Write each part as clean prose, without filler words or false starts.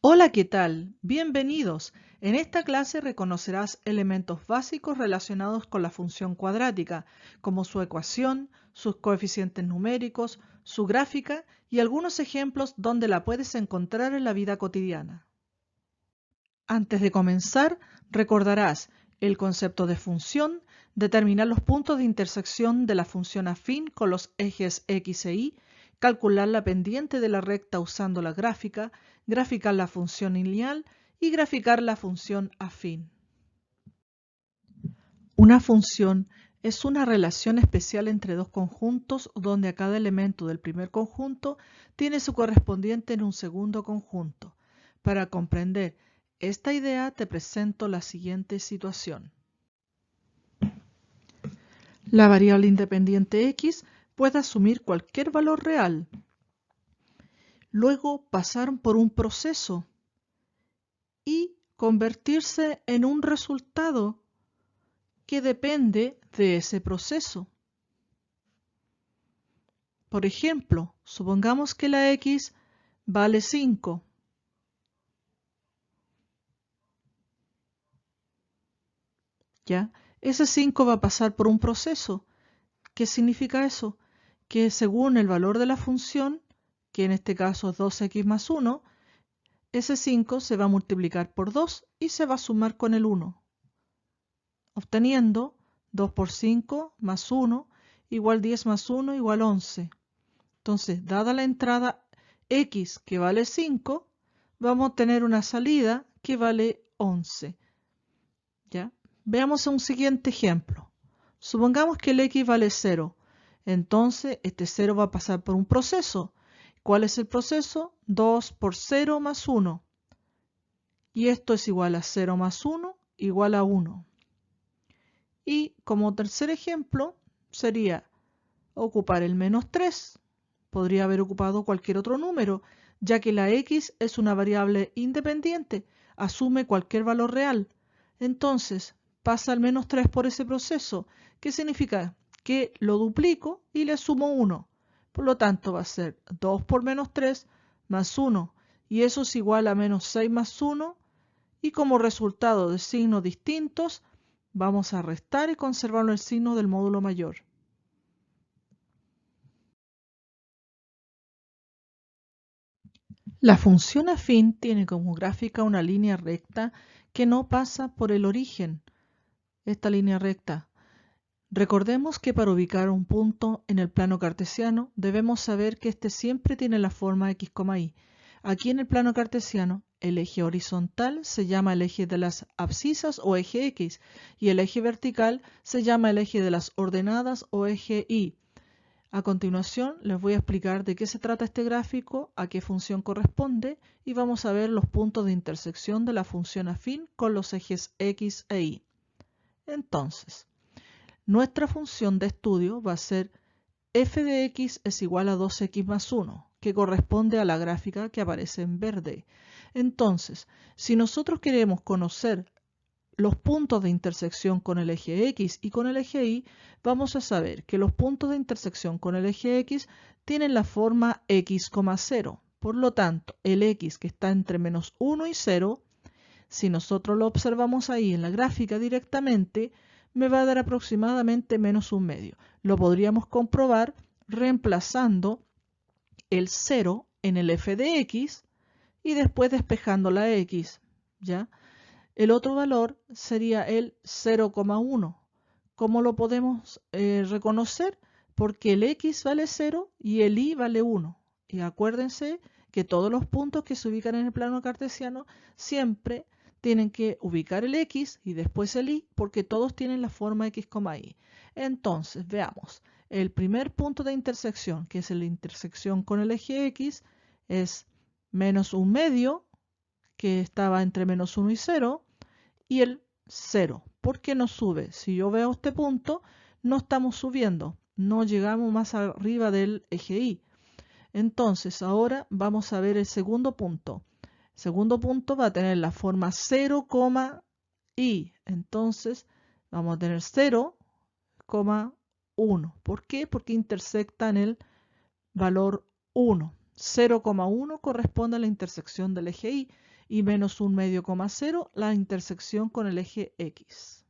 Hola, ¿qué tal? Bienvenidos. En esta clase reconocerás elementos básicos relacionados con la función cuadrática, como su ecuación, sus coeficientes numéricos, su gráfica y algunos ejemplos donde la puedes encontrar en la vida cotidiana. Antes de comenzar, recordarás el concepto de función, determinar los puntos de intersección de la función afín con los ejes X e Y, calcular la pendiente de la recta usando la gráfica, graficar la función lineal y graficar la función afín. Una función es una relación especial entre dos conjuntos donde a cada elemento del primer conjunto tiene su correspondiente en un segundo conjunto. Para comprender esta idea te presento la siguiente situación. La variable independiente x puede asumir cualquier valor real. Luego pasar por un proceso y convertirse en un resultado que depende de ese proceso. Por ejemplo, supongamos que la x vale 5. ¿Ya? Ese 5 va a pasar por un proceso. ¿Qué significa eso? Que según el valor de la función, que en este caso es 2x más 1, ese 5 se va a multiplicar por 2 y se va a sumar con el 1, obteniendo 2 por 5 más 1 igual 10 más 1 igual 11. Entonces, dada la entrada x que vale 5, vamos a tener una salida que vale 11. ¿Ya? Veamos un siguiente ejemplo. Supongamos que el x vale 0. Entonces, este 0 va a pasar por un proceso. ¿Cuál es el proceso? 2 por 0 más 1. Y esto es igual a 0 más 1 igual a 1. Y como tercer ejemplo sería ocupar el menos 3. Podría haber ocupado cualquier otro número, ya que la x es una variable independiente, asume cualquier valor real. Entonces, pasa al menos 3 por ese proceso, que significa que lo duplico y le sumo 1. Por lo tanto, va a ser 2 por menos 3 más 1, y eso es igual a menos 6 más 1, y como resultado de signos distintos, vamos a restar y conservar el signo del módulo mayor. La función afín tiene como gráfica una línea recta que no pasa por el origen. Esta línea recta. Recordemos que para ubicar un punto en el plano cartesiano debemos saber que este siempre tiene la forma x, y. Aquí en el plano cartesiano el eje horizontal se llama el eje de las abscisas o eje x y el eje vertical se llama el eje de las ordenadas o eje y. A continuación les voy a explicar de qué se trata este gráfico, a qué función corresponde y vamos a ver los puntos de intersección de la función afín con los ejes x e y. Entonces, nuestra función de estudio va a ser f de x es igual a 2x más 1, que corresponde a la gráfica que aparece en verde. Entonces, si nosotros queremos conocer los puntos de intersección con el eje X y con el eje Y, vamos a saber que los puntos de intersección con el eje X tienen la forma x, 0. Por lo tanto, el X que está entre menos 1 y 0, si nosotros lo observamos ahí en la gráfica directamente, me va a dar aproximadamente menos un medio. Lo podríamos comprobar reemplazando el 0 en el f de x y después despejando la x, ¿ya? El otro valor sería el 0,1. ¿Cómo lo podemos reconocer? Porque el x vale 0 y el y vale 1. Y acuérdense que todos los puntos que se ubican en el plano cartesiano siempre tienen que ubicar el x y después el y porque todos tienen la forma x, y. Entonces, veamos. El primer punto de intersección, que es la intersección con el eje x, es menos un medio, que estaba entre menos 1 y 0, y el 0. ¿Por qué no sube? Si yo veo este punto, no estamos subiendo, no llegamos más arriba del eje Y. Entonces, ahora vamos a ver el segundo punto. El segundo punto va a tener la forma 0, y. Entonces, vamos a tener 0,1. ¿Por qué? Porque intersecta en el valor 1. 0,1 corresponde a la intersección del eje Y. y menos 1 medio, 0, la intersección con el eje X.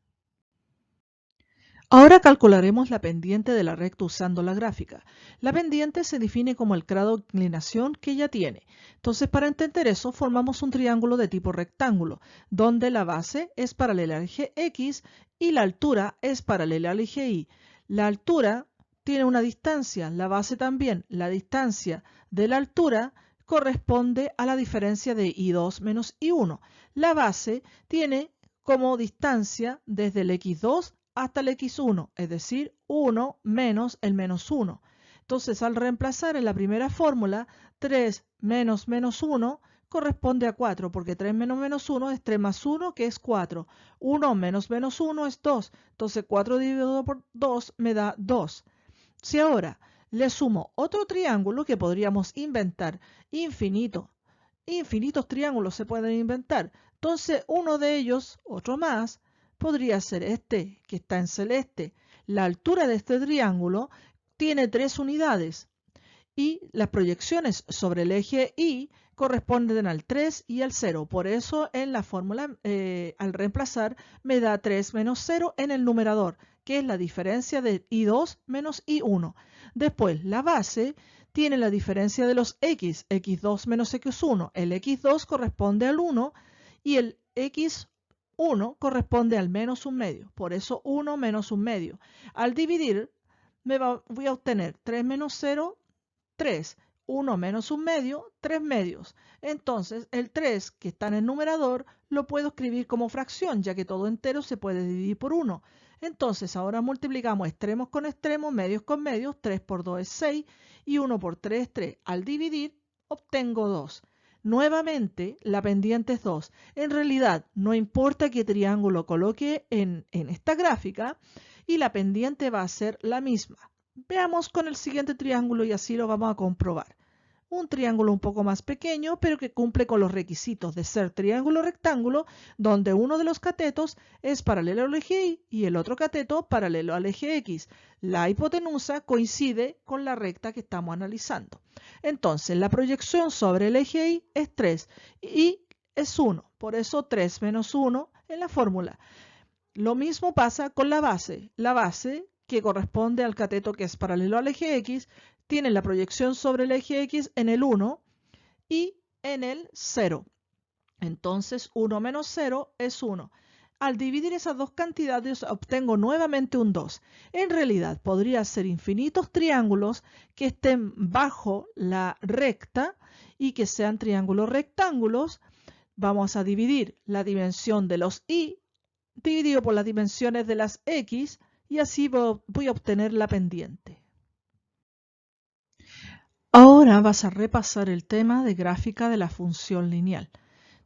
Ahora calcularemos la pendiente de la recta usando la gráfica. La pendiente se define como el grado de inclinación que ella tiene. Entonces, para entender eso, formamos un triángulo de tipo rectángulo, donde la base es paralela al eje X y la altura es paralela al eje Y. La altura tiene una distancia, la base también. La distancia de la altura corresponde a la diferencia de I2 menos I1. La base tiene como distancia desde el X2 hasta el X1, es decir, 1 menos el menos 1. Entonces, al reemplazar en la primera fórmula, 3 menos menos 1 corresponde a 4, porque 3 menos menos 1 es 3 más 1, que es 4. 1 menos menos 1 es 2. Entonces, 4 dividido por 2 me da 2. Si ahora le sumo otro triángulo que podríamos inventar, infinitos triángulos se pueden inventar. Entonces, uno de ellos, otro más, podría ser este que está en celeste. La altura de este triángulo tiene 3 unidades y las proyecciones sobre el eje Y corresponden al 3 y al 0. Por eso en la fórmula, al reemplazar, me da 3 menos 0 en el numerador, que es la diferencia de I2 menos I1. Después, la base tiene la diferencia de los X, X2 menos X1. El X2 corresponde al 1 y el X1 corresponde al menos un medio. Por eso 1 menos un medio. Al dividir, voy a obtener 3 menos 0, 3. 1 menos un medio, 3 medios. Entonces, el 3 que está en el numerador lo puedo escribir como fracción, ya que todo entero se puede dividir por 1. Entonces, ahora multiplicamos extremos con extremos, medios con medios. 3 por 2 es 6 y 1 por 3 es 3. Al dividir, obtengo 2. Nuevamente, la pendiente es 2. En realidad, no importa qué triángulo coloque en esta gráfica, y la pendiente va a ser la misma. Veamos con el siguiente triángulo y así lo vamos a comprobar. Un triángulo un poco más pequeño, pero que cumple con los requisitos de ser triángulo rectángulo, donde uno de los catetos es paralelo al eje Y y el otro cateto paralelo al eje X. La hipotenusa coincide con la recta que estamos analizando. Entonces, la proyección sobre el eje Y es 3 y es 1. Por eso 3 menos 1 en la fórmula. Lo mismo pasa con la base. La base, que corresponde al cateto que es paralelo al eje X, tiene la proyección sobre el eje X en el 1 y en el 0. Entonces, 1 menos 0 es 1. Al dividir esas dos cantidades obtengo nuevamente un 2. En realidad, podría ser infinitos triángulos que estén bajo la recta y que sean triángulos rectángulos. Vamos a dividir la dimensión de los Y dividido por las dimensiones de las X y así voy a obtener la pendiente. Ahora vas a repasar el tema de gráfica de la función lineal.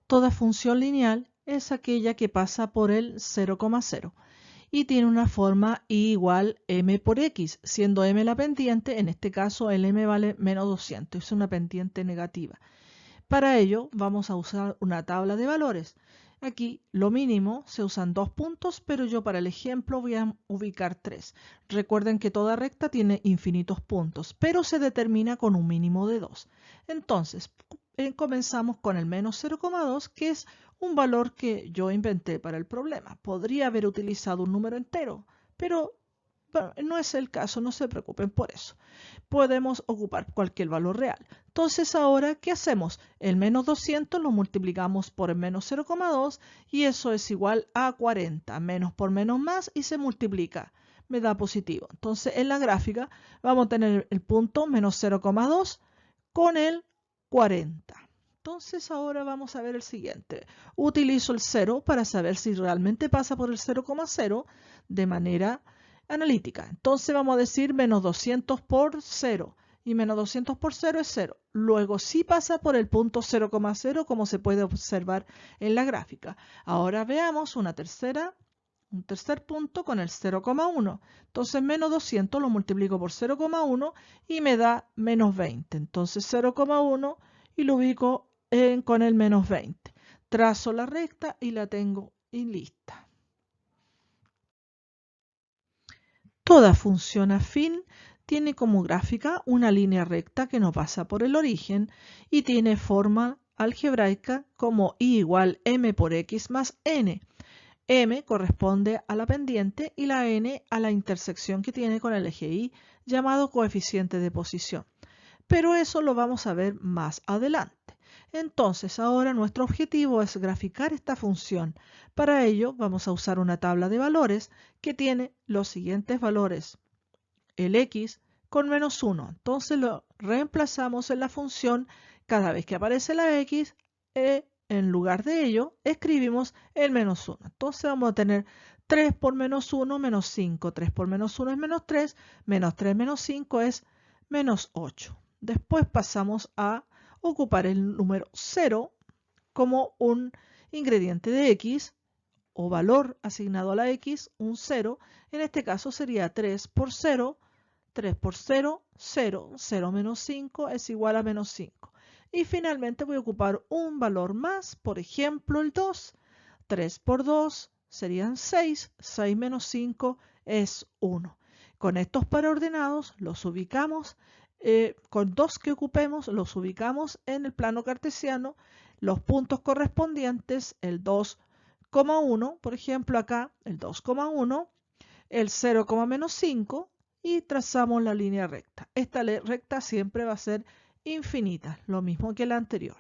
Toda función lineal es aquella que pasa por el 0,0 y tiene una forma y igual m por x, siendo m la pendiente. En este caso el m vale menos 200, es una pendiente negativa. Para ello vamos a usar una tabla de valores. Aquí lo mínimo se usan 2 puntos, pero yo para el ejemplo voy a ubicar 3. Recuerden que toda recta tiene infinitos puntos, pero se determina con un mínimo de 2. Entonces, comenzamos con el menos 0,2, que es un valor que yo inventé para el problema. Podría haber utilizado un número entero, pero bueno, no es el caso, no se preocupen por eso. Podemos ocupar cualquier valor real. Entonces ahora, ¿qué hacemos? El menos 200 lo multiplicamos por el menos 0,2 y eso es igual a 40. Menos por menos más y se multiplica. Me da positivo. Entonces en la gráfica vamos a tener el punto menos 0,2 con el 40. Entonces ahora vamos a ver el siguiente. Utilizo el 0 para saber si realmente pasa por el 0,0 de manera analítica. Entonces vamos a decir menos 200 por 0 y menos 200 por 0 es 0. Luego sí pasa por el punto 0,0 como se puede observar en la gráfica. Ahora veamos un tercer punto con el 0,1. Entonces menos 200 lo multiplico por 0,1 y me da menos 20. Entonces 0,1 y lo ubico con el menos 20. Trazo la recta y la tengo y lista. Toda función afín tiene como gráfica una línea recta que no pasa por el origen y tiene forma algebraica como y igual m por x más n. M corresponde a la pendiente y la n a la intersección que tiene con el eje y, llamado coeficiente de posición. Pero eso lo vamos a ver más adelante. Entonces, ahora nuestro objetivo es graficar esta función. Para ello, vamos a usar una tabla de valores que tiene los siguientes valores. El x con menos 1. Entonces lo reemplazamos en la función. Cada vez que aparece la x, en lugar de ello, escribimos el menos 1. Entonces vamos a tener 3 por menos 1, menos 5. 3 por menos 1 es menos 3. Menos 3 menos 5 es menos 8. Después pasamos a ocupar el número 0 como un ingrediente de x o valor asignado a la x, un 0. En este caso sería 3 por 0. 3 por 0, 0. 0 menos 5 es igual a menos 5. Y finalmente voy a ocupar un valor más, por ejemplo el 2. 3 por 2 serían 6. 6 menos 5 es 1. Con estos paraordenados los ubicamos, con dos que ocupemos los ubicamos en el plano cartesiano. Los puntos correspondientes, el 2,1, por ejemplo acá, el 2,1, el 0, menos 5, y trazamos la línea recta. Esta recta siempre va a ser infinita, lo mismo que la anterior.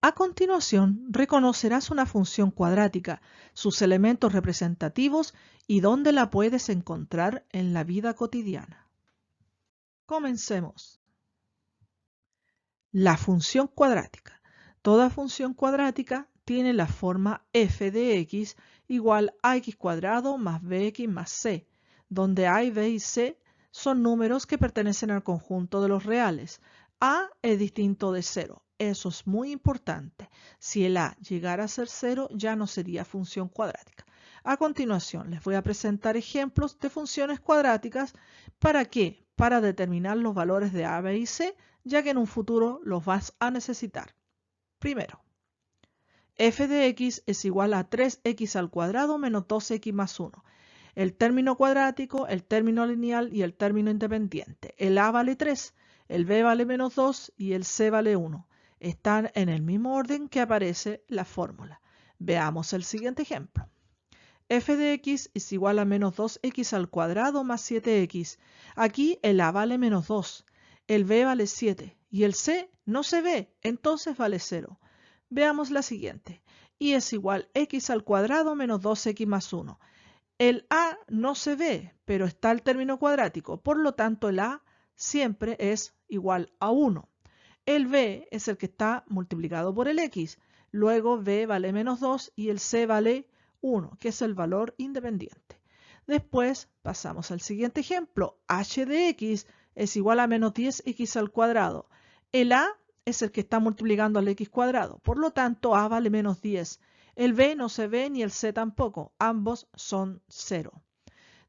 A continuación, reconocerás una función cuadrática, sus elementos representativos y dónde la puedes encontrar en la vida cotidiana. Comencemos. La función cuadrática. Toda función cuadrática tiene la forma f de x igual a x cuadrado más bx más c, donde a, b y c son números que pertenecen al conjunto de los reales. A es distinto de 0. Eso es muy importante. Si el a llegara a ser 0, ya no sería función cuadrática. A continuación, les voy a presentar ejemplos de funciones cuadráticas. ¿Para qué? Para determinar los valores de a, b y c, ya que en un futuro los vas a necesitar. Primero, f de x es igual a 3x al cuadrado menos 2x más 1. El término cuadrático, el término lineal y el término independiente. El a vale 3, el b vale menos 2 y el c vale 1. Están en el mismo orden que aparece la fórmula. Veamos el siguiente ejemplo. F de x es igual a menos 2x al cuadrado más 7x. Aquí el a vale menos 2, el b vale 7 y el c no se ve, entonces vale 0. Veamos la siguiente. Y es igual x al cuadrado menos 2x más 1. El a no se ve, pero está el término cuadrático, por lo tanto el a siempre es igual a 1. El b es el que está multiplicado por el x, luego b vale menos 2 y el c vale 1, que es el valor independiente. Después pasamos al siguiente ejemplo. H de x es igual a menos 10x al cuadrado. El a es el que está multiplicando al x cuadrado, por lo tanto a vale menos 10. El b no se ve ni el c tampoco, ambos son 0.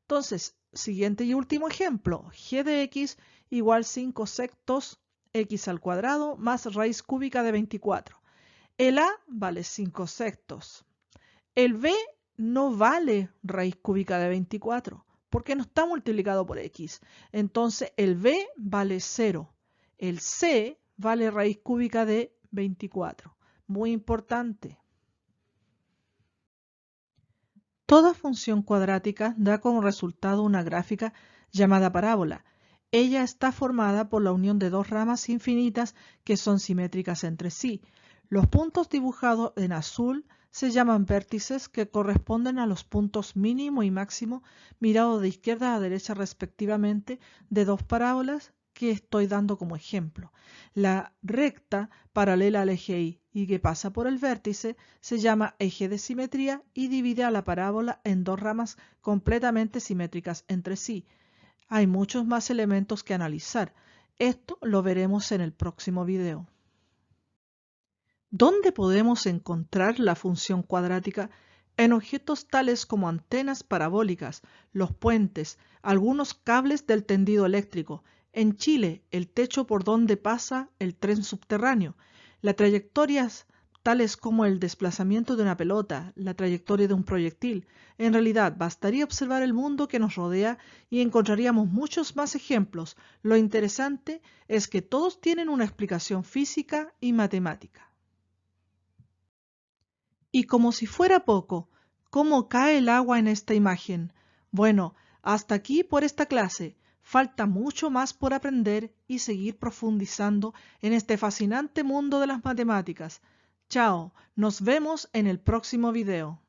Entonces, siguiente y último ejemplo. G de x igual 5 sextos x al cuadrado más raíz cúbica de 24. El a vale 5 sextos. El b no vale raíz cúbica de 24 porque no está multiplicado por x. Entonces el b vale 0. El c vale raíz cúbica de 24. Muy importante. Toda función cuadrática da como resultado una gráfica llamada parábola. Ella está formada por la unión de dos ramas infinitas que son simétricas entre sí. Los puntos dibujados en azul se llaman vértices, que corresponden a los puntos mínimo y máximo mirados de izquierda a derecha respectivamente de dos parábolas que estoy dando como ejemplo. La recta paralela al eje y que pasa por el vértice se llama eje de simetría y divide a la parábola en dos ramas completamente simétricas entre sí. Hay muchos más elementos que analizar. Esto lo veremos en el próximo video. ¿Dónde podemos encontrar la función cuadrática? En objetos tales como antenas parabólicas, los puentes, algunos cables del tendido eléctrico. En Chile, el techo por donde pasa el tren subterráneo. Las trayectorias tales como el desplazamiento de una pelota, la trayectoria de un proyectil. En realidad, bastaría observar el mundo que nos rodea y encontraríamos muchos más ejemplos. Lo interesante es que todos tienen una explicación física y matemática. Y como si fuera poco, ¿cómo cae el agua en esta imagen? Bueno, hasta aquí por esta clase. Falta mucho más por aprender y seguir profundizando en este fascinante mundo de las matemáticas. Chao, nos vemos en el próximo video.